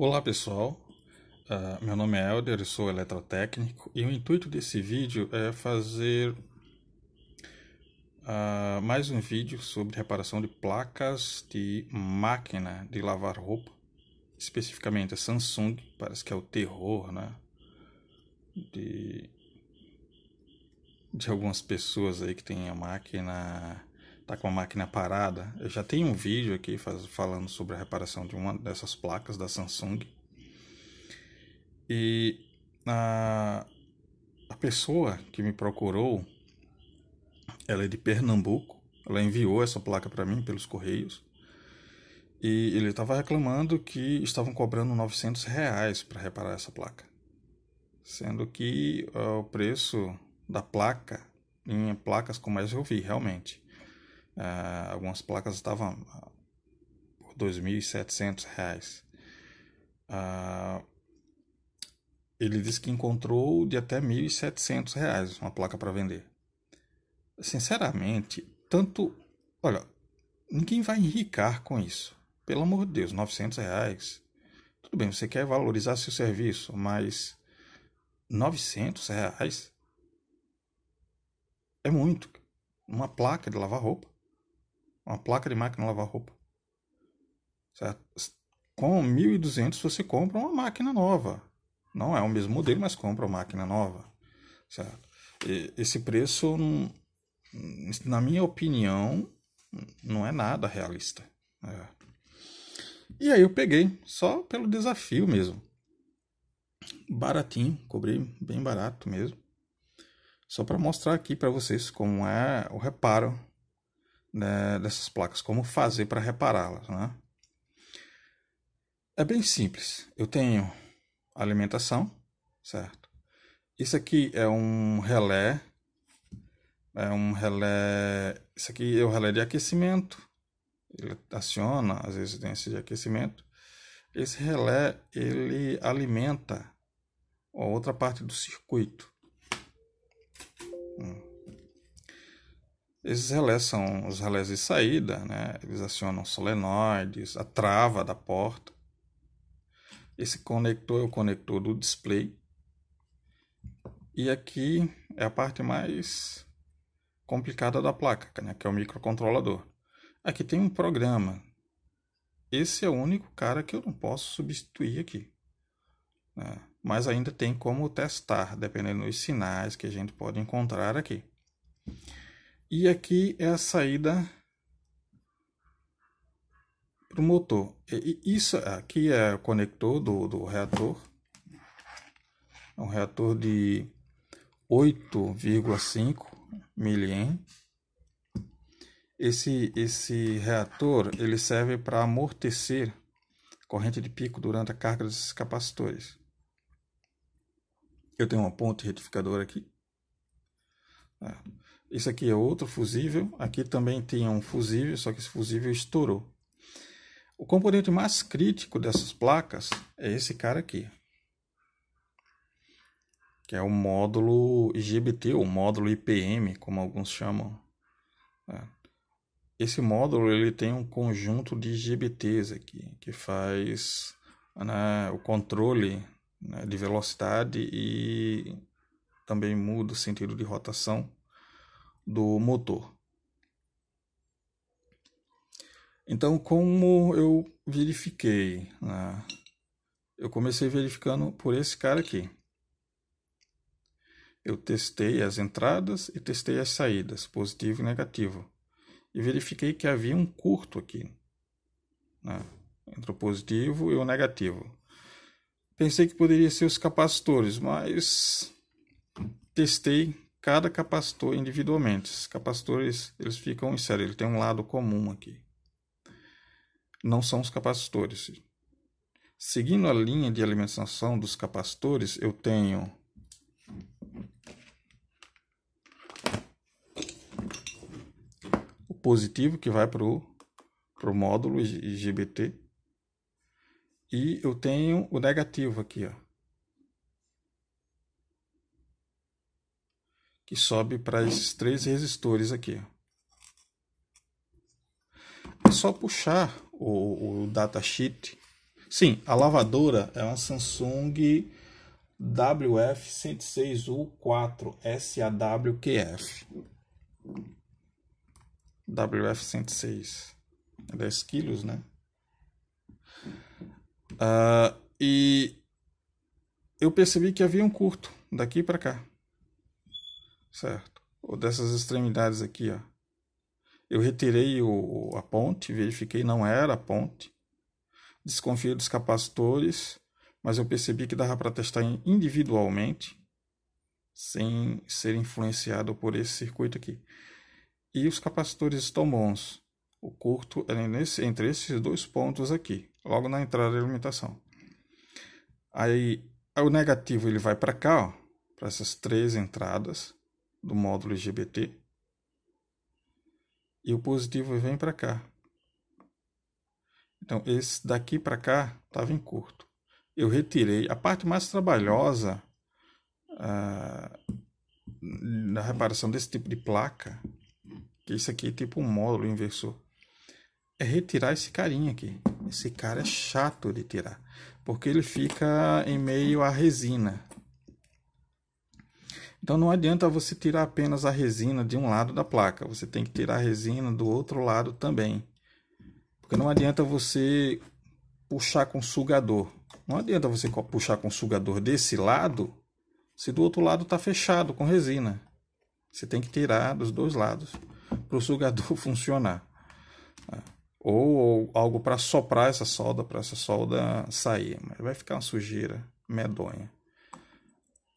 Olá pessoal, meu nome é Elder, eu sou eletrotécnico e o intuito desse vídeo é fazer mais um vídeo sobre reparação de placas de máquina de lavar roupa, especificamente a Samsung, parece que é o terror, né, de algumas pessoas aí que tem a máquina, tá com a máquina parada. Eu já tenho um vídeo aqui falando sobre a reparação de uma dessas placas da Samsung. E a pessoa que me procurou, ela é de Pernambuco. Ela enviou essa placa para mim pelos correios. E ele estava reclamando que estavam cobrando R$ 900 para reparar essa placa. Sendo que o preço da placa, em placas como essa eu vi, realmente. Algumas placas estavam por R$ 2.700. Ele disse que encontrou de até R$ 1.700 uma placa para vender. Sinceramente, olha, ninguém vai enricar com isso. Pelo amor de Deus, R$ 900. Tudo bem, você quer valorizar seu serviço, mas R$ 900 é muito. Uma placa de lavar roupa. Uma placa de máquina de lavar roupa. Certo? Com 1.200 você compra uma máquina nova. Não é o mesmo modelo, mas compra uma máquina nova. Certo? Esse preço, na minha opinião, não é nada realista. E aí eu peguei, só pelo desafio mesmo. Baratinho, cobrei bem barato mesmo. Só para mostrar aqui para vocês como é o reparo, né, dessas placas, como fazer para repará-las, né? É bem simples. Eu tenho alimentação, certo? Isso aqui é um relé. Isso aqui é o relé de aquecimento. Ele aciona as resistências de aquecimento. Esse relé, ele alimenta a outra parte do circuito. Esses relés são os relés de saída, né? Eles acionam solenoides, a trava da porta. Esse conector é o conector do display. E aqui é a parte mais complicada da placa, né? Que é o microcontrolador. Aqui tem um programa. Esse é o único cara que eu não posso substituir aqui, né? Mas ainda tem como testar, dependendo dos sinais que a gente pode encontrar aqui. E aqui é a saída para o motor. Isso aqui é o conector do reator. É um reator de 8,5 mA. Esse reator ele serve para amortecer corrente de pico durante a carga desses capacitores. Eu tenho uma ponte retificadora aqui. Isso aqui é outro fusível. Aqui também tem um fusível, só que esse fusível estourou. O componente mais crítico dessas placas é esse cara aqui, que é o módulo IGBT, ou módulo IPM, como alguns chamam. Esse módulo ele tem um conjunto de IGBTs aqui, que faz, né, o controle, né, de velocidade e também muda o sentido de rotação do motor. Então, como eu verifiquei, né, eu comecei verificando por esse cara aqui. Eu testei as entradas e testei as saídas, positivo e negativo. E verifiquei que havia um curto aqui, né, entre o positivo e o negativo. Pensei que poderia ser os capacitores, mas testei cada capacitor individualmente. Os capacitores eles ficam em série, ele tem um lado comum aqui. Não são os capacitores. Seguindo a linha de alimentação dos capacitores, eu tenho o positivo que vai para o módulo IGBT e eu tenho o negativo aqui, ó, que sobe para esses 3 resistores aqui, ó. É só puxar o datasheet Sim, a lavadora é uma Samsung WF-106U4 SAWQF. WF-106. 10 quilos, né? E eu percebi que havia um curto daqui para cá. Certo? Ou dessas extremidades aqui, ó. Eu retirei a ponte, verifiquei, não era a ponte. Desconfiei dos capacitores, mas eu percebi que dava para testar individualmente, sem ser influenciado por esse circuito aqui. E os capacitores estão bons. O curto é entre esses dois pontos aqui, logo na entrada da alimentação. Aí o negativo ele vai para cá, ó, para essas 3 entradas do módulo IGBT. E o positivo vem para cá. Então, esse daqui para cá estava em curto. Eu retirei. A parte mais trabalhosa na reparação desse tipo de placa, que isso aqui é tipo um módulo inversor, é retirar esse carinha aqui. Esse cara é chato de tirar, porque ele fica em meio à resina. Então não adianta você tirar apenas a resina de um lado da placa, você tem que tirar a resina do outro lado também. Porque não adianta você puxar com sugador. Não adianta você puxar com sugador desse lado, se do outro lado está fechado com resina. Você tem que tirar dos dois lados para o sugador funcionar. Ou algo para soprar essa solda, para essa solda sair. Mas vai ficar uma sujeira medonha.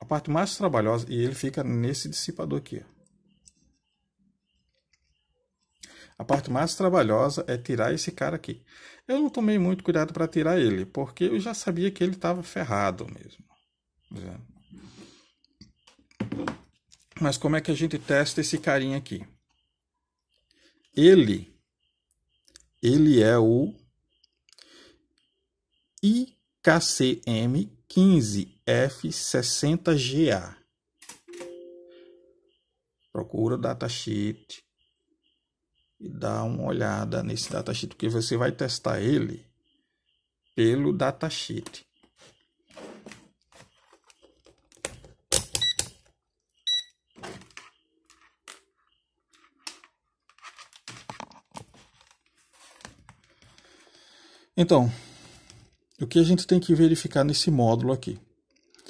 A parte mais trabalhosa, e ele fica nesse dissipador aqui. A parte mais trabalhosa é tirar esse cara aqui. Eu não tomei muito cuidado para tirar ele, porque eu já sabia que ele estava ferrado mesmo. Mas como é que a gente testa esse carinha aqui? Ele é o IKCM 15F60GA. Procura o datasheet e dá uma olhada nesse datasheet, porque você vai testar ele pelo datasheet. Então, o que a gente tem que verificar nesse módulo aqui?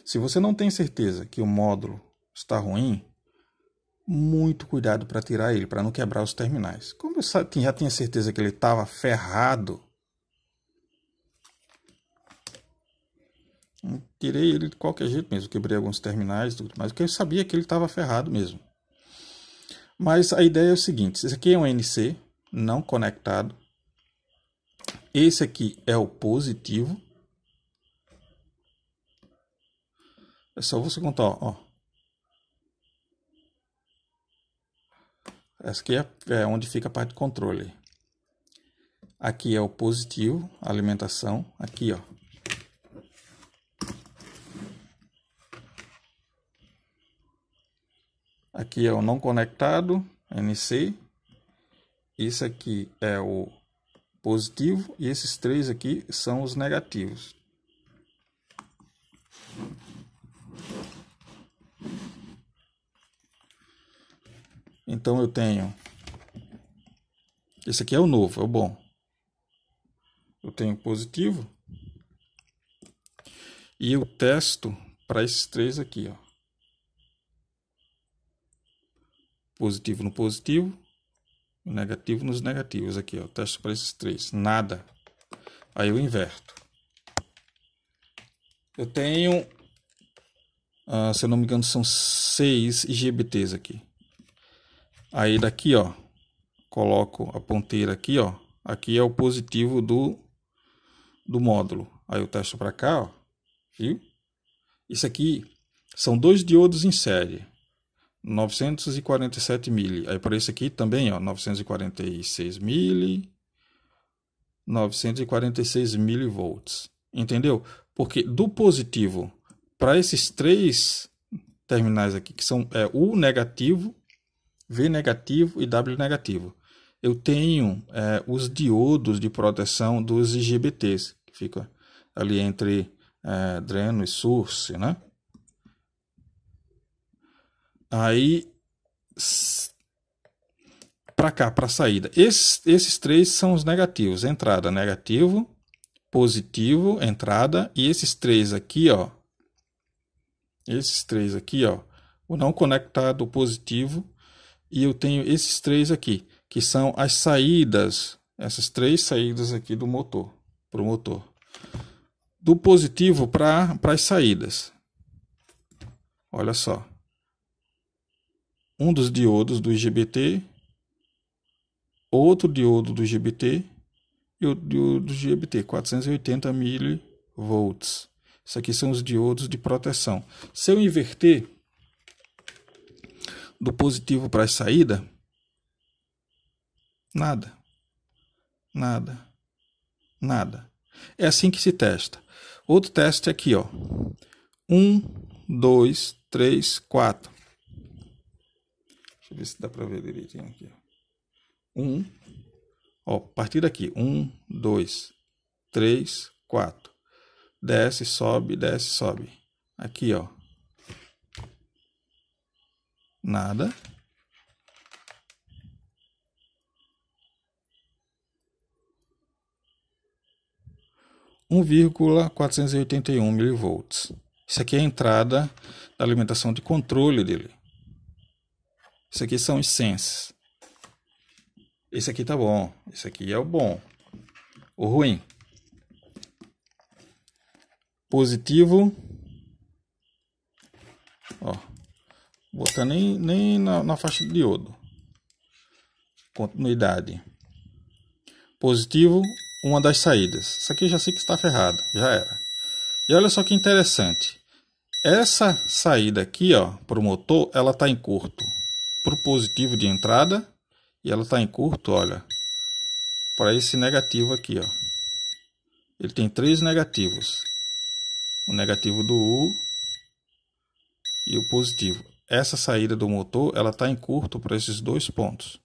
Se você não tem certeza que o módulo está ruim, muito cuidado para tirar ele, para não quebrar os terminais. Como eu já tinha certeza que ele estava ferrado, tirei ele de qualquer jeito mesmo, quebrei alguns terminais, tudo mais, porque eu sabia que ele estava ferrado mesmo. Mas a ideia é o seguinte, esse aqui é um NC não conectado, esse aqui é o positivo. É só você contar, ó. Essa aqui é onde fica a parte de controle. Aqui é o positivo, a alimentação. Aqui, ó. Aqui é o não conectado, NC. Esse aqui é o positivo e esses 3 aqui são os negativos. Então eu tenho, esse aqui é o novo, é o bom. Eu tenho positivo e eu testo para esses 3 aqui, ó. Positivo no positivo, negativo nos negativos aqui, ó. Testo para esses 3, nada. Aí eu inverto. Eu tenho, se eu não me engano, são 6 IGBTs aqui. Aí daqui, ó, coloco a ponteira aqui, ó. Aqui é o positivo do módulo. Aí eu testo para cá, ó. Viu? Isso aqui são 2 diodos em série. 947 mili. Aí para esse aqui também, ó, 946 mili. 946 milivolts. Entendeu? Porque do positivo para esses 3 terminais aqui, que são U negativo, V negativo e W negativo, eu tenho os diodos de proteção dos IGBTs, que fica ali entre dreno e source, né? Aí, para cá, para a saída. Esses três são os negativos. Entrada, negativo, positivo, entrada. E esses três aqui, ó. Esses três aqui, ó. O não conectado, o positivo. E eu tenho esses três aqui, que são as saídas. Essas três saídas aqui do motor, para o motor. Do positivo para as saídas. Olha só. Um dos diodos do IGBT, outro diodo do IGBT e o diodo do IGBT, 480 mV. Isso aqui são os diodos de proteção. Se eu inverter do positivo para a saída, nada. Nada. Nada. É assim que se testa. Outro teste aqui, ó. 1, 2, 3, 4. Deixa eu ver se dá para ver direitinho aqui. 1, ó, a partir daqui. 1, 2, 3, 4. Desce, sobe, desce, sobe. Aqui, ó. Nada. Um 1,481 mV. Isso aqui é a entrada da alimentação de controle dele. Isso aqui são os senses. Esse aqui tá bom. Esse aqui é o bom. O ruim. Positivo. Ó. Botar nem na faixa de diodo. Continuidade. Positivo, uma das saídas. Isso aqui eu já sei que está ferrado. Já era. E olha só que interessante. Essa saída aqui, ó, para o motor, ela está em curto para o positivo de entrada. E ela está em curto, olha, para esse negativo aqui, ó. Ele tem três negativos. O negativo do U e o positivo. Essa saída do motor, ela está em curto para esses dois pontos.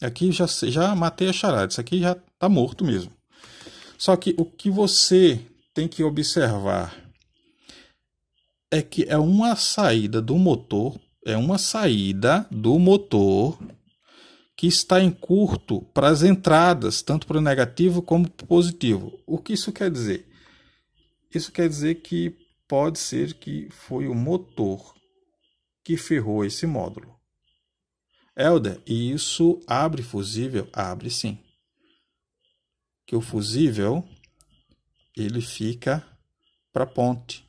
Aqui já matei a charada. Isso aqui já está morto mesmo. Só que o que você tem que observar é que é uma saída do motor. É uma saída do motor que está em curto para as entradas, tanto para o negativo como para o positivo. O que isso quer dizer? Isso quer dizer que pode ser que foi o motor que ferrou esse módulo. Helder, e isso abre fusível? Abre sim. Que o fusível, ele fica para a ponte.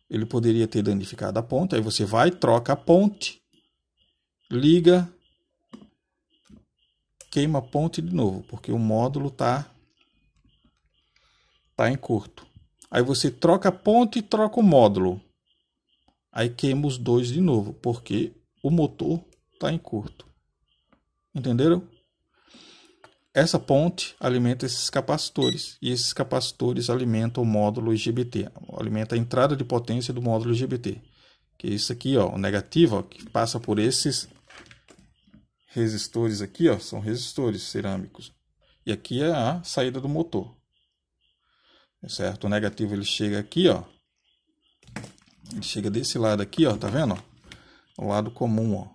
Ele poderia ter danificado a ponte, aí você vai, troca a ponte, liga, queima a ponte de novo, porque o módulo tá em curto. Aí você troca a ponte e troca o módulo. Aí queima os dois de novo, porque o motor está em curto. Entenderam? Essa ponte alimenta esses capacitores. E esses capacitores alimentam o módulo IGBT. Alimenta a entrada de potência do módulo IGBT. Que é isso aqui, ó, o negativo, ó, que passa por esses resistores aqui, ó, são resistores cerâmicos. E aqui é a saída do motor. Certo? O negativo ele chega aqui, ó. Ele chega desse lado aqui, ó, tá vendo? O lado comum, ó.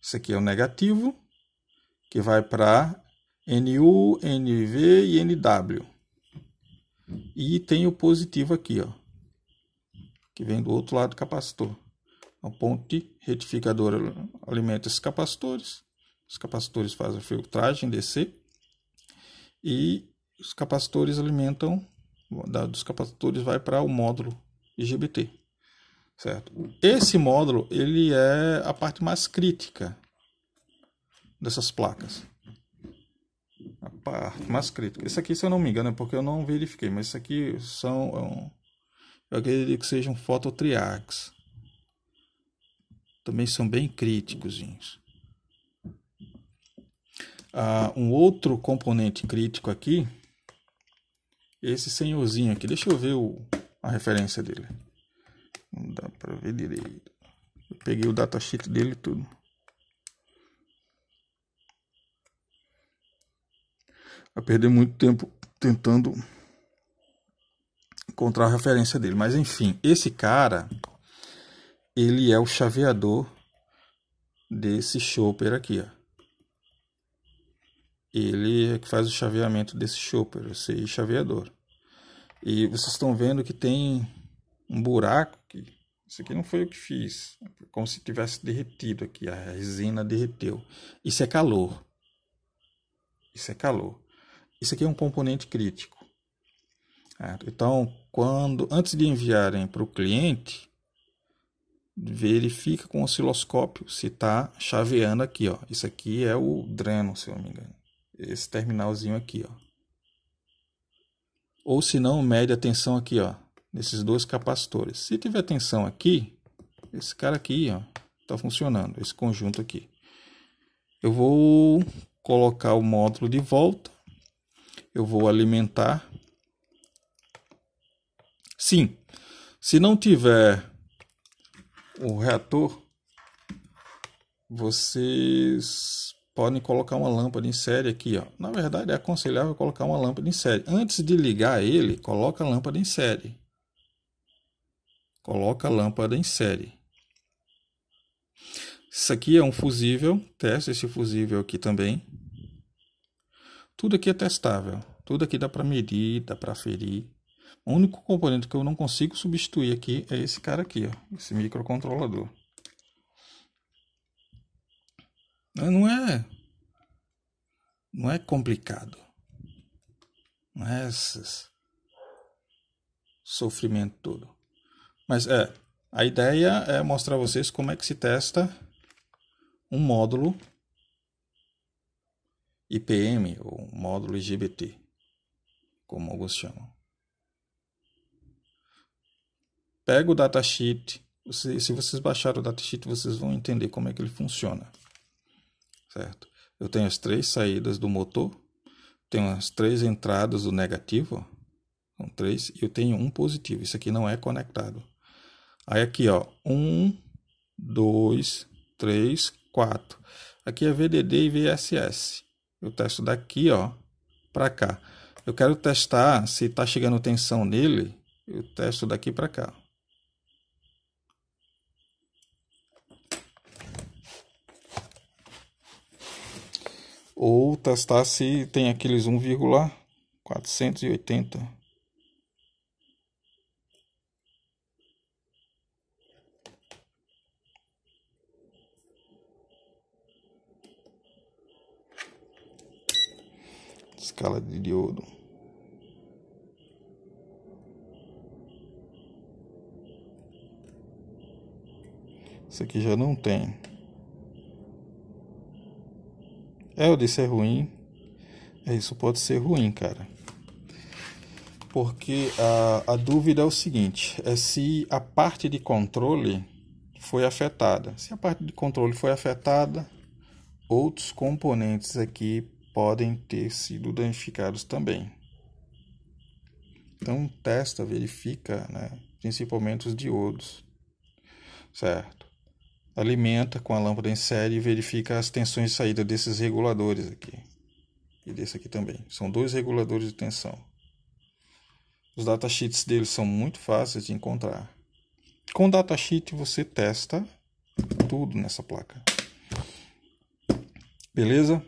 Isso aqui é o negativo, que vai para NU, NV e NW. E tem o positivo aqui, ó, que vem do outro lado do capacitor. A ponte retificadora alimenta esses capacitores. Os capacitores fazem a filtragem DC. E os capacitores alimentam, dos capacitores vai para o módulo IGBT, certo? Esse módulo, ele é a parte mais crítica dessas placas. A parte mais crítica. Isso aqui, se eu não me engano, é porque eu não verifiquei, mas isso aqui são, eu acredito que sejam fototriacs. Também são bem críticos. Um outro componente crítico aqui, esse senhorzinho aqui, deixa eu ver a referência dele. Não dá para ver direito. Eu peguei o datasheet dele e tudo. vai perder muito tempo tentando encontrar a referência dele. Mas enfim, esse cara, ele é o chaveador desse chopper aqui, ó. Ele é que faz o chaveamento desse chopper, esse chaveador. E vocês estão vendo que tem um buraco aqui. Isso aqui não foi eu que fiz. É como se tivesse derretido aqui. A resina derreteu. Isso é calor. Isso é calor. Isso aqui é um componente crítico. Então, antes de enviarem para o cliente, verifica com o osciloscópio se está chaveando aqui, ó. Isso aqui é o dreno, se eu não me engano. Esse terminalzinho aqui, ó. Ou se não, mede a tensão aqui, ó, nesses dois capacitores. Se tiver tensão aqui, esse cara aqui, ó, tá funcionando, esse conjunto aqui. Eu vou colocar o módulo de volta. Eu vou alimentar. Sim, se não tiver o reator, vocês podem colocar uma lâmpada em série aqui, ó. Na verdade, é aconselhável colocar uma lâmpada em série. Antes de ligar ele, coloca a lâmpada em série. Coloca a lâmpada em série. Isso aqui é um fusível. Testa esse fusível aqui também. Tudo aqui é testável. Tudo aqui dá para medir, dá para aferir. O único componente que eu não consigo substituir aqui é esse cara aqui, ó, esse microcontrolador. Não é complicado. Não é esse sofrimento todo. Mas a ideia é mostrar a vocês como é que se testa um módulo IPM ou módulo IGBT, como alguns chamam. Pega o datasheet. Se vocês baixarem o datasheet, vocês vão entender como é que ele funciona. Certo? Eu tenho as 3 saídas do motor, tenho as 3 entradas do negativo, ó, são 3, e eu tenho um positivo. Isso aqui não é conectado. Aí aqui, ó, 1, 2, 3, 4. Aqui é VDD e VSS. Eu testo daqui, ó, para cá. Eu quero testar se está chegando tensão nele, eu testo daqui para cá. Ou testar se tem aqueles 1,480. Escala de diodo. Isso aqui já não tem. Eu disse é ruim. Isso pode ser ruim, cara. Porque a dúvida é o seguinte, é se a parte de controle foi afetada. Se a parte de controle foi afetada, outros componentes aqui podem ter sido danificados também. Então testa, verifica, né? Principalmente os diodos, certo? Alimenta com a lâmpada em série e verifica as tensões de saída desses reguladores aqui. E desse aqui também. São 2 reguladores de tensão. Os datasheets deles são muito fáceis de encontrar. Com o datasheet você testa tudo nessa placa. Beleza?